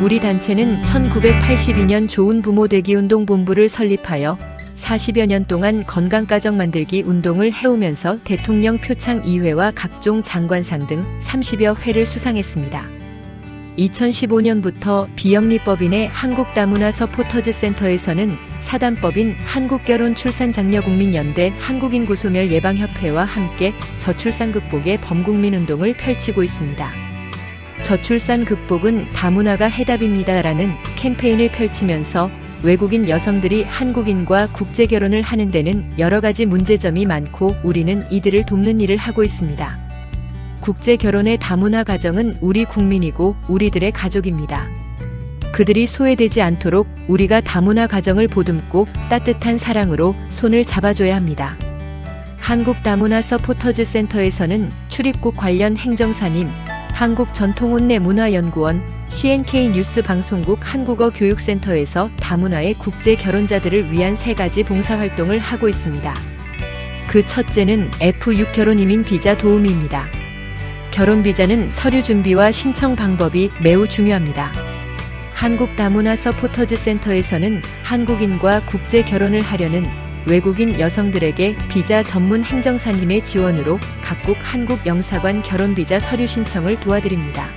우리 단체는 1982년 좋은 부모 되기 운동 본부를 설립하여 40여 년 동안 건강가정 만들기 운동을 해오면서 대통령 표창 2회와 각종 장관상 등 30여 회를 수상했습니다. 2015년부터 비영리법인의 한국다문화 서포터즈 센터에서는 사단법인 한국결혼출산장려국민연대 한국인구소멸 예방협회와 함께 저출산 극복의 범국민운동을 펼치고 있습니다. 저출산 극복은 다문화가 해답입니다라는 캠페인을 펼치면서 외국인 여성들이 한국인과 국제결혼을 하는 데는 여러 가지 문제점이 많고 우리는 이들을 돕는 일을 하고 있습니다. 국제결혼의 다문화 가정은 우리 국민이고 우리들의 가족입니다. 그들이 소외되지 않도록 우리가 다문화 가정을 보듬고 따뜻한 사랑으로 손을 잡아줘야 합니다. 한국다문화 서포터즈 센터에서는 출입국 관련 행정사님, 한국전통혼례문화연구원, CNK 뉴스 방송국 한국어 교육센터에서 다문화의 국제 결혼자들을 위한 3가지 봉사활동을 하고 있습니다. 그 첫째는 F6 결혼이민 비자 도우미입니다. 결혼비자는 서류 준비와 신청 방법이 매우 중요합니다. 한국다문화 서포터즈 센터에서는 한국인과 국제 결혼을 하려는 외국인 여성들에게 비자 전문 행정사님의 지원으로 각국 한국 영사관 결혼비자 서류 신청을 도와드립니다.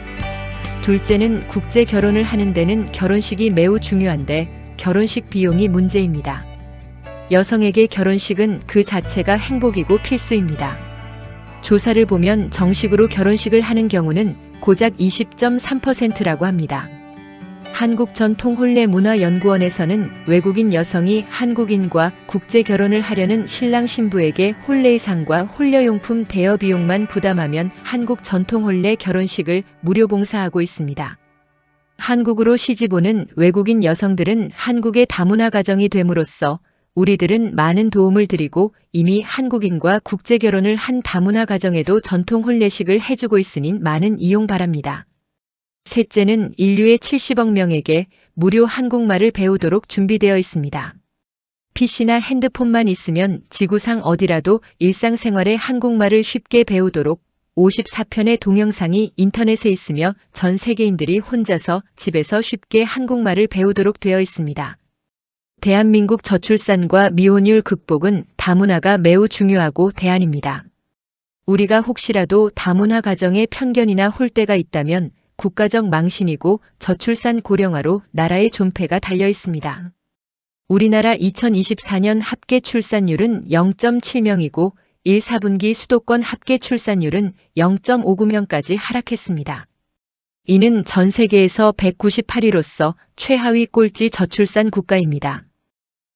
둘째는 국제 결혼을 하는 데는 결혼식이 매우 중요한데 결혼식 비용이 문제입니다. 여성에게 결혼식은 그 자체가 행복이고 필수입니다. 조사를 보면 정식으로 결혼식을 하는 경우는 고작 20.3%라고 합니다. 한국전통혼례문화연구원에서는 외국인 여성이 한국인과 국제 결혼을 하려는 신랑 신부에게 혼례의상과 혼례용품 대여 비용만 부담하면 한국 전통혼례 결혼식을 무료 봉사하고 있습니다. 한국으로 시집 오는 외국인 여성들은 한국의 다문화 가정이 됨으로써 우리들은 많은 도움을 드리고 이미 한국인과 국제 결혼을 한 다문화 가정에도 전통 혼례식을 해주고 있으니 많은 이용 바랍니다. 셋째는 인류의 70억 명에게 무료 한국말을 배우도록 준비되어 있습니다. PC나 핸드폰만 있으면 지구상 어디라도 일상생활에 한국말을 쉽게 배우도록 54편의 동영상이 인터넷에 있으며 전 세계인들이 혼자서 집에서 쉽게 한국말을 배우도록 되어 있습니다. 대한민국 저출산과 미혼율 극복은 다문화가 매우 중요하고 대안입니다. 우리가 혹시라도 다문화 가정에 편견이나 홀대가 있다면 국가적 망신이고 저출산 고령화로 나라의 존폐가 달려 있습니다. 우리나라 2024년 합계 출산율은 0.7명이고 1, 4분기 수도권 합계 출산율은 0.59명까지 하락했습니다. 이는 전 세계에서 198위로서 최하위 꼴찌 저출산 국가입니다.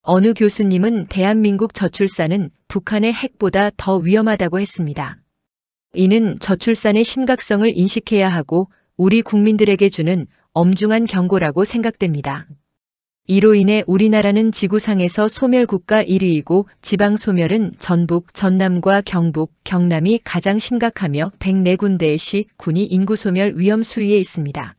어느 교수님은 대한민국 저출산은 북한의 핵보다 더 위험하다고 했습니다. 이는 저출산의 심각성을 인식해야 하고 우리 국민들에게 주는 엄중한 경고라고 생각됩니다. 이로 인해 우리나라는 지구상에서 소멸국가 1위이고 지방소멸은 전북, 전남과 경북, 경남이 가장 심각하며 104군데의 시, 군이 인구소멸 위험 수위에 있습니다.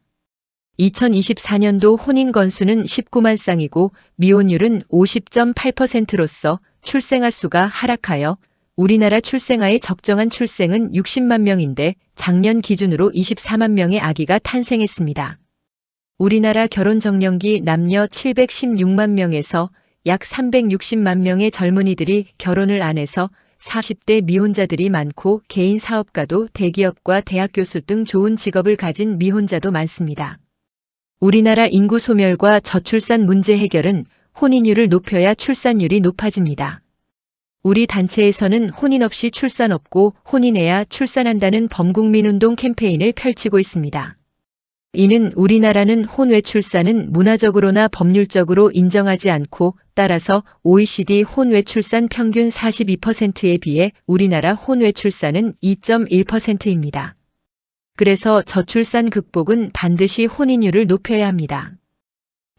2024년도 혼인 건수는 19만 쌍이고 미혼율은 50.8%로서 출생아 수가 하락하여 우리나라 출생아의 적정한 출생은 60만 명인데 작년 기준으로 24만 명의 아기가 탄생했습니다. 우리나라 결혼 정년기 남녀 716만 명에서 약 360만 명의 젊은이들이 결혼을 안 해서 40대 미혼자들이 많고 개인 사업가도 대기업과 대학 교수 등 좋은 직업을 가진 미혼자도 많습니다. 우리나라 인구 소멸과 저출산 문제 해결은 혼인율을 높여야 출산율이 높아집니다. 우리 단체에서는 혼인 없이 출산 없고 혼인해야 출산한다는 범국민운동 캠페인을 펼치고 있습니다. 이는 우리나라는 혼외 출산은 문화적으로나 법률적으로 인정하지 않고 따라서 OECD 혼외 출산 평균 42%에 비해 우리나라 혼외 출산은 2.1%입니다. 그래서 저출산 극복은 반드시 혼인율을 높여야 합니다.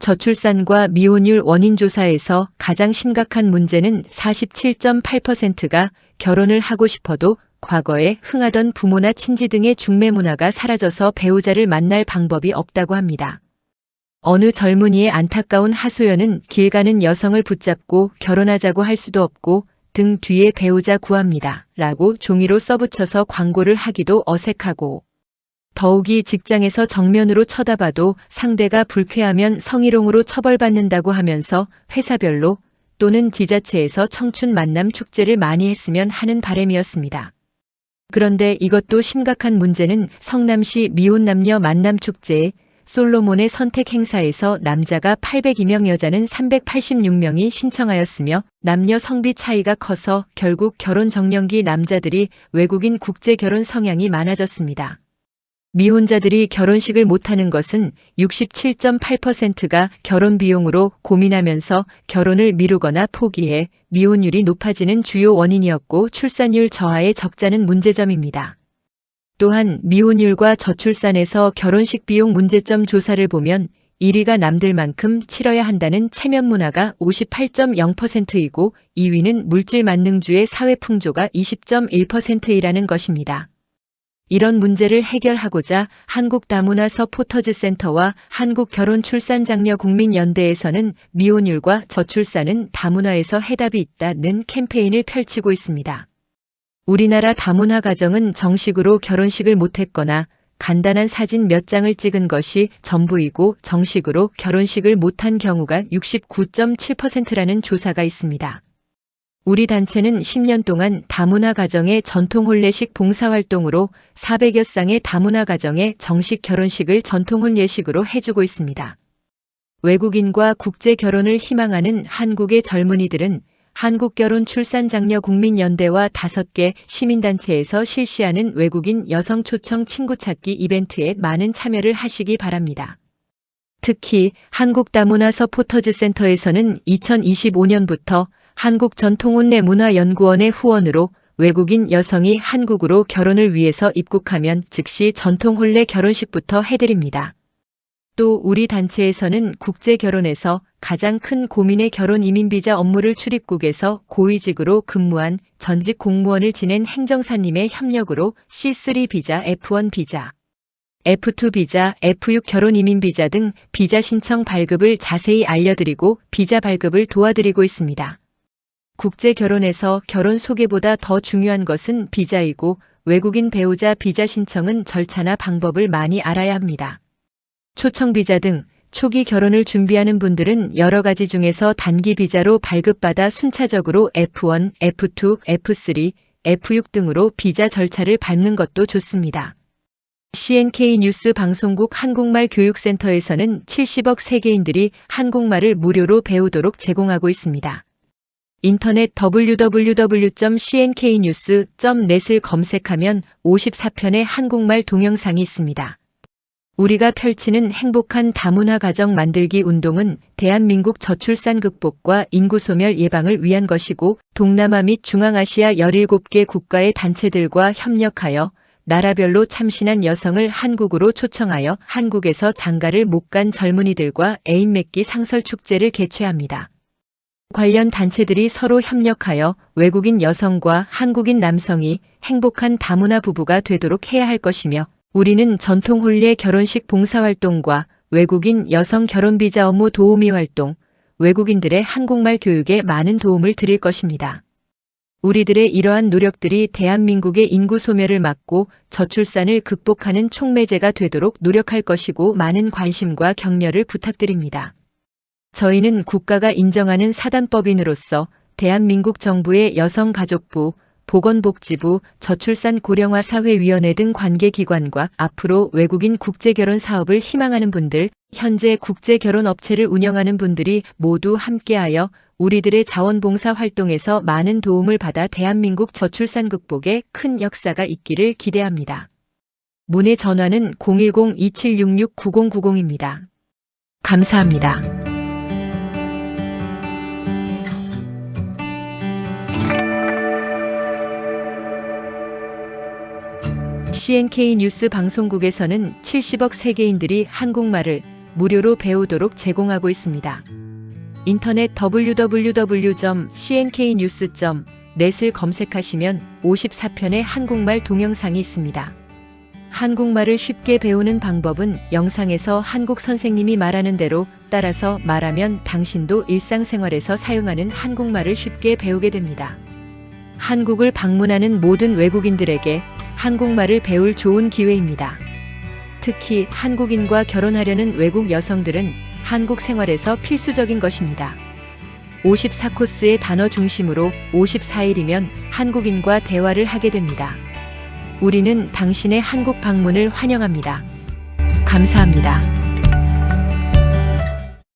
저출산과 미혼율 원인 조사에서 가장 심각한 문제는 47.8%가 결혼을 하고 싶어도 과거에 흥하던 부모나 친지 등의 중매 문화가 사라져서 배우자를 만날 방법이 없다고 합니다. 어느 젊은이의 안타까운 하소연은 길 가는 여성을 붙잡고 결혼하자고 할 수도 없고 등 뒤에 배우자 구합니다. 라고 종이로 써붙여서 광고를 하기도 어색하고 더욱이 직장에서 정면으로 쳐다봐도 상대가 불쾌하면 성희롱으로 처벌받는다고 하면서 회사별로 또는 지자체에서 청춘 만남 축제를 많이 했으면 하는 바람이었습니다. 그런데 이것도 심각한 문제는 성남시 미혼 남녀 만남 축제에 솔로몬의 선택 행사에서 남자가 802명 여자는 386명이 신청하였으며 남녀 성비 차이가 커서 결국 결혼 정년기 남자들이 외국인 국제 결혼 성향이 많아졌습니다. 미혼자들이 결혼식을 못하는 것은 67.8%가 결혼 비용으로 고민하면서 결혼을 미루거나 포기해 미혼율이 높아지는 주요 원인이었고 출산율 저하의 적자는 문제점입니다. 또한 미혼율과 저출산에서 결혼식 비용 문제점 조사를 보면 1위가 남들만큼 치러야 한다는 체면 문화가 58.0%이고 2위는 물질 만능주의 사회 풍조가 20.1%이라는 것입니다. 이런 문제를 해결하고자 한국다문화 서포터즈센터와 한국결혼출산장려국민연대에서는 미혼율과 저출산은 다문화에서 해답이 있다는 캠페인을 펼치고 있습니다. 우리나라 다문화 가정은 정식으로 결혼식을 못했거나 간단한 사진 몇 장을 찍은 것이 전부이고 정식으로 결혼식을 못한 경우가 69.7%라는 조사가 있습니다. 우리 단체는 10년 동안 다문화 가정의 전통 혼례식 봉사활동으로 400여 쌍의 다문화 가정의 정식 결혼식을 전통 혼례식으로 해주고 있습니다. 외국인과 국제 결혼을 희망하는 한국의 젊은이들은 한국결혼출산장려국민연대와 5개 시민단체에서 실시하는 외국인 여성 초청 친구 찾기 이벤트에 많은 참여를 하시기 바랍니다. 특히 한국다문화 서포터즈센터에서는 2025년부터 한국전통혼례문화연구원의 후원으로 외국인 여성이 한국으로 결혼을 위해서 입국하면 즉시 전통혼례 결혼식부터 해드립니다. 또 우리 단체에서는 국제결혼에서 가장 큰 고민의 결혼 이민비자 업무를 출입국에서 고위직으로 근무한 전직 공무원을 지낸 행정사님의 협력으로 C3 비자, F1 비자, F2 비자, F6 결혼 이민비자 등 비자 신청 발급을 자세히 알려드리고 비자 발급을 도와드리고 있습니다. 국제 결혼에서 결혼 소개보다 더 중요한 것은 비자이고 외국인 배우자 비자 신청은 절차나 방법을 많이 알아야 합니다. 초청 비자 등 초기 결혼을 준비하는 분들은 여러 가지 중에서 단기 비자로 발급받아 순차적으로 F1, F2, F3, F6 등으로 비자 절차를 밟는 것도 좋습니다. CNK 뉴스 방송국 한국말 교육센터에서는 70억 세계인들이 한국말을 무료로 배우도록 제공하고 있습니다. 인터넷 www.cnknews.net을 검색하면 54편의 한국말 동영상이 있습니다. 우리가 펼치는 행복한 다문화 가정 만들기 운동은 대한민국 저출산 극복과 인구 소멸 예방을 위한 것이고 동남아 및 중앙아시아 17개 국가의 단체들과 협력하여 나라별로 참신한 여성을 한국으로 초청하여 한국에서 장가를 못 간 젊은이들과 애인 맺기 상설 축제를 개최합니다. 관련 단체들이 서로 협력하여 외국인 여성과 한국인 남성이 행복한 다문화 부부가 되도록 해야 할 것이며 우리는 전통 혼례 결혼식 봉사활동과 외국인 여성 결혼비자 업무 도우미 활동, 외국인들의 한국말 교육에 많은 도움을 드릴 것입니다. 우리들의 이러한 노력들이 대한민국의 인구 소멸을 막고 저출산을 극복하는 촉매제가 되도록 노력할 것이고 많은 관심과 격려를 부탁드립니다. 저희는 국가가 인정하는 사단법인으로서 대한민국 정부의 여성가족부, 보건복지부, 저출산 고령화 사회위원회 등 관계기관과 앞으로 외국인 국제결혼 사업을 희망하는 분들, 현재 국제결혼 업체를 운영하는 분들이 모두 함께하여 우리들의 자원봉사 활동에서 많은 도움을 받아 대한민국 저출산 극복에 큰 역사가 있기를 기대합니다. 문의 전화는 010-2766-9090입니다. 감사합니다. CNK 뉴스 방송국에서는 70억 세계인들이 한국말을 무료로 배우도록 제공하고 있습니다. 인터넷 www.cnknews.net을 검색하시면 54편의 한국말 동영상이 있습니다. 한국말을 쉽게 배우는 방법은 영상에서 한국 선생님이 말하는 대로 따라서 말하면 당신도 일상생활에서 사용하는 한국말을 쉽게 배우게 됩니다. 한국을 방문하는 모든 외국인들에게 한국말을 배울 좋은 기회입니다. 특히 한국인과 결혼하려는 외국 여성들은 한국 생활에서 필수적인 것입니다. 54코스의 단어 중심으로 54일이면 한국인과 대화를 하게 됩니다. 우리는 당신의 한국 방문을 환영합니다. 감사합니다.